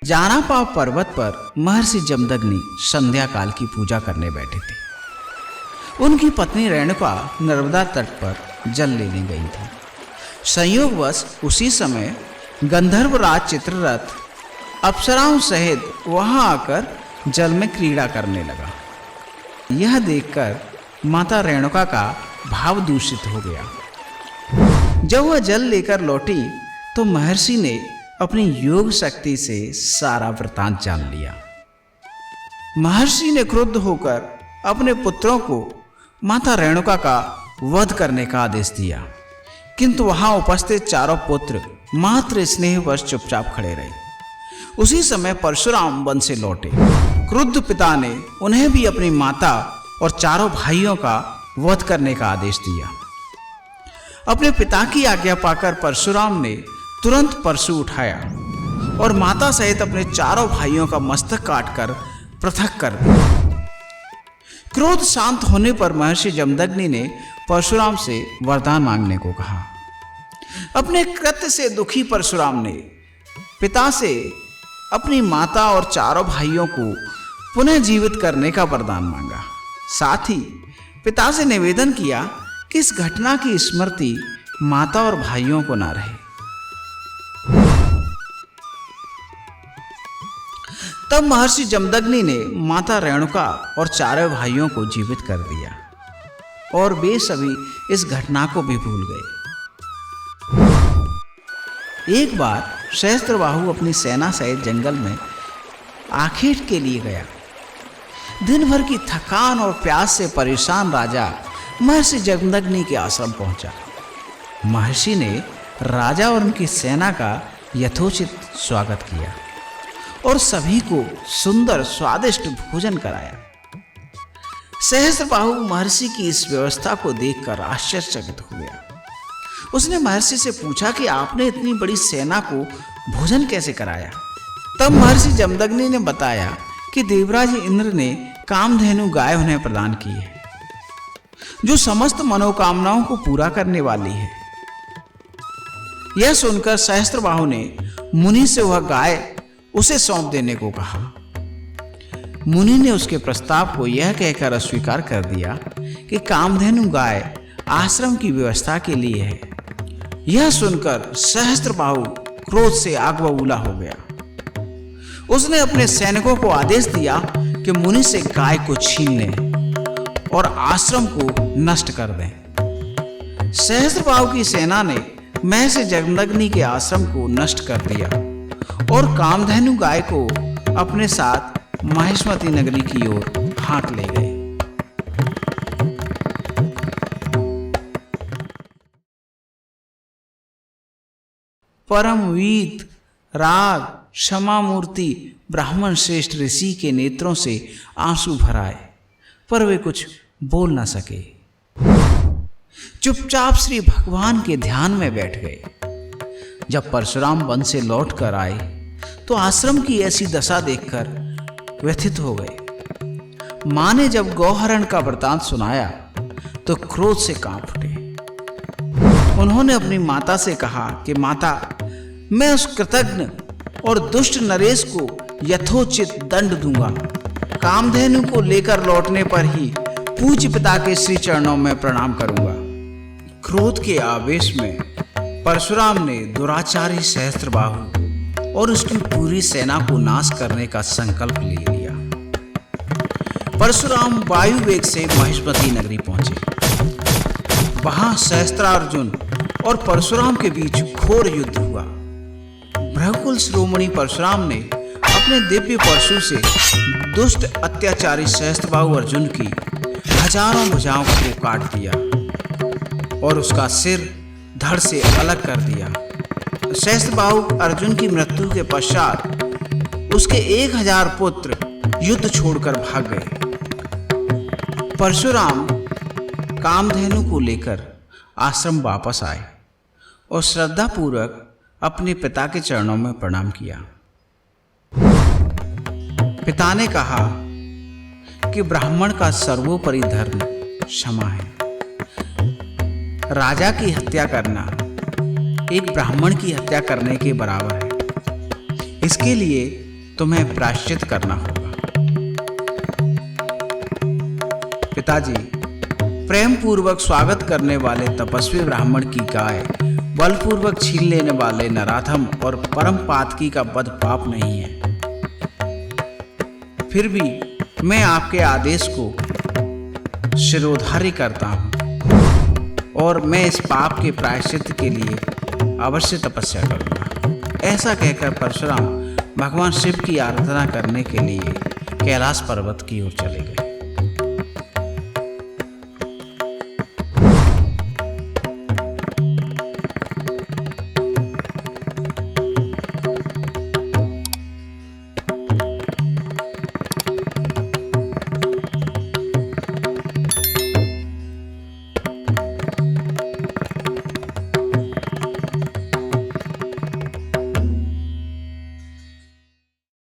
जानापा पर्वत पर महर्षि जमदग्नि संध्या काल की पूजा करने बैठे थे। उनकी पत्नी रेणुका नर्मदा तट पर जल लेने गई थी। संयोगवश उसी समय गंधर्वराज चित्ररथ अप्सराओं सहित वहां आकर जल में क्रीड़ा करने लगा। यह देखकर माता रेणुका का भाव दूषित हो गया। जब वह जल लेकर लौटी तो महर्षि ने अपनी योग शक्ति से सारा वृतांत जान लिया। महर्षि ने क्रुद्ध होकर अपने पुत्रों को माता रेणुका का वध करने का आदेश दिया, किंतु वहां उपस्थित चारों पुत्र मात्र स्नेहवश चुपचाप खड़े रहे। उसी समय परशुराम वन से लौटे। क्रुद्ध पिता ने उन्हें भी अपनी माता और चारों भाइयों का वध करने का आदेश दिया। अपने पिता की आज्ञा पाकर परशुराम ने तुरंत परशु उठाया और माता सहित अपने चारों भाइयों का मस्तक काटकर पृथक कर दिया। क्रोध शांत होने पर महर्षि जमदग्नि ने परशुराम से वरदान मांगने को कहा। अपने कृत्य से दुखी परशुराम ने पिता से अपनी माता और चारों भाइयों को पुनः जीवित करने का वरदान मांगा। साथ ही पिता से निवेदन किया कि इस घटना की स्मृति माता और भाइयों को ना रहे। तब महर्षि जमदग्नि ने माता रेणुका और चारों भाइयों को जीवित कर दिया और वे सभी इस घटना को भी भूल गए। एक बार सहस्त्रबाहु अपनी सेना सहित जंगल में आखेट के लिए गया। दिन भर की थकान और प्यास से परेशान राजा महर्षि जमदग्नि के आश्रम पहुंचा। महर्षि ने राजा और उनकी सेना का यथोचित स्वागत किया और सभी को सुंदर स्वादिष्ट भोजन कराया। सहस्त्रबाहु महर्षि की इस व्यवस्था को देखकर आश्चर्यचकित हो गया। उसने महर्षि से पूछा कि आपने इतनी बड़ी सेना को भोजन कैसे कराया। तब महर्षि जमदग्नि ने बताया कि देवराज इंद्र ने कामधेनु गाय उन्हें प्रदान की है, जो समस्त मनोकामनाओं को पूरा करने वाली है। यह सुनकर सहस्त्रबाहु ने मुनि से वह गाय उसे सौंप देने को कहा। मुनि ने उसके प्रस्ताव को यह कहकर अस्वीकार कर दिया कि कामधेनु गाय आश्रम की व्यवस्था के लिए है। यह सुनकर सहस्त्रबाहु क्रोध से आग बबूला हो गया। उसने अपने सैनिकों को आदेश दिया कि मुनि से गाय को छीन लें और आश्रम को नष्ट कर दें। सहस्त्रबाहु की सेना ने महर्षि जमदग्नि के आश्रम को नष्ट कर दिया और कामधेनु गाय को अपने साथ माहिष्मती नगरी की ओर हाँक ले गए। परमवीत राग क्षमा मूर्ति ब्राह्मण श्रेष्ठ ऋषि के नेत्रों से आंसू भर आए, पर वे कुछ बोल ना सके। चुपचाप श्री भगवान के ध्यान में बैठ गए। जब परशुराम वन से लौट कर आए तो आश्रम की ऐसी दशा देखकर व्यथित हो गए। मां ने जब गौहरण का वृतांत सुनाया तो क्रोध से कांप उठे। उन्होंने अपनी माता से कहा कि माता, मैं उस कृतज्ञ और दुष्ट नरेश को यथोचित दंड दूंगा। कामधेनु को लेकर लौटने पर ही पूज्य पिता के श्री चरणों में प्रणाम करूंगा। क्रोध के आवेश में परशुराम ने दुराचारी सहस्त्रबाहु और उसकी पूरी सेना को नाश करने का संकल्प ले लिया। परशुराम वायु वेग से माहिष्मती नगरी पहुंचे। वहां सहस्त्रार्जुन और परशुराम के बीच घोर युद्ध हुआ। भृगुकुल शिरोमणि परशुराम ने अपने दिव्य परशु से दुष्ट अत्याचारी सहस्त्रबाहु अर्जुन की हजारों भुजाओं को काट दिया और उसका सिर धड़ से अलग कर दिया। सहस्त्रबाहु अर्जुन की मृत्यु के पश्चात उसके 1000 पुत्र युद्ध छोड़कर भाग गए। परशुराम कामधेनु को लेकर आश्रम वापस आए और श्रद्धापूर्वक अपने पिता के चरणों में प्रणाम किया। पिता ने कहा कि ब्राह्मण का सर्वोपरि धर्म क्षमा है। राजा की हत्या करना एक ब्राह्मण की हत्या करने के बराबर है। इसके लिए तुम्हें प्रायश्चित करना होगा। पिताजी, प्रेम पूर्वक स्वागत करने वाले तपस्वी ब्राह्मण की गाय बलपूर्वक छीन लेने वाले नराधम और परम पातकी का वध पाप नहीं है। फिर भी मैं आपके आदेश को शिरोधार्य करता हूँ और मैं इस पाप के प्रायश्चित के लिए अवश्य तपस्या करूँगा। ऐसा कहकर परशुराम भगवान शिव की आराधना करने के लिए कैलाश पर्वत की ओर चले गए।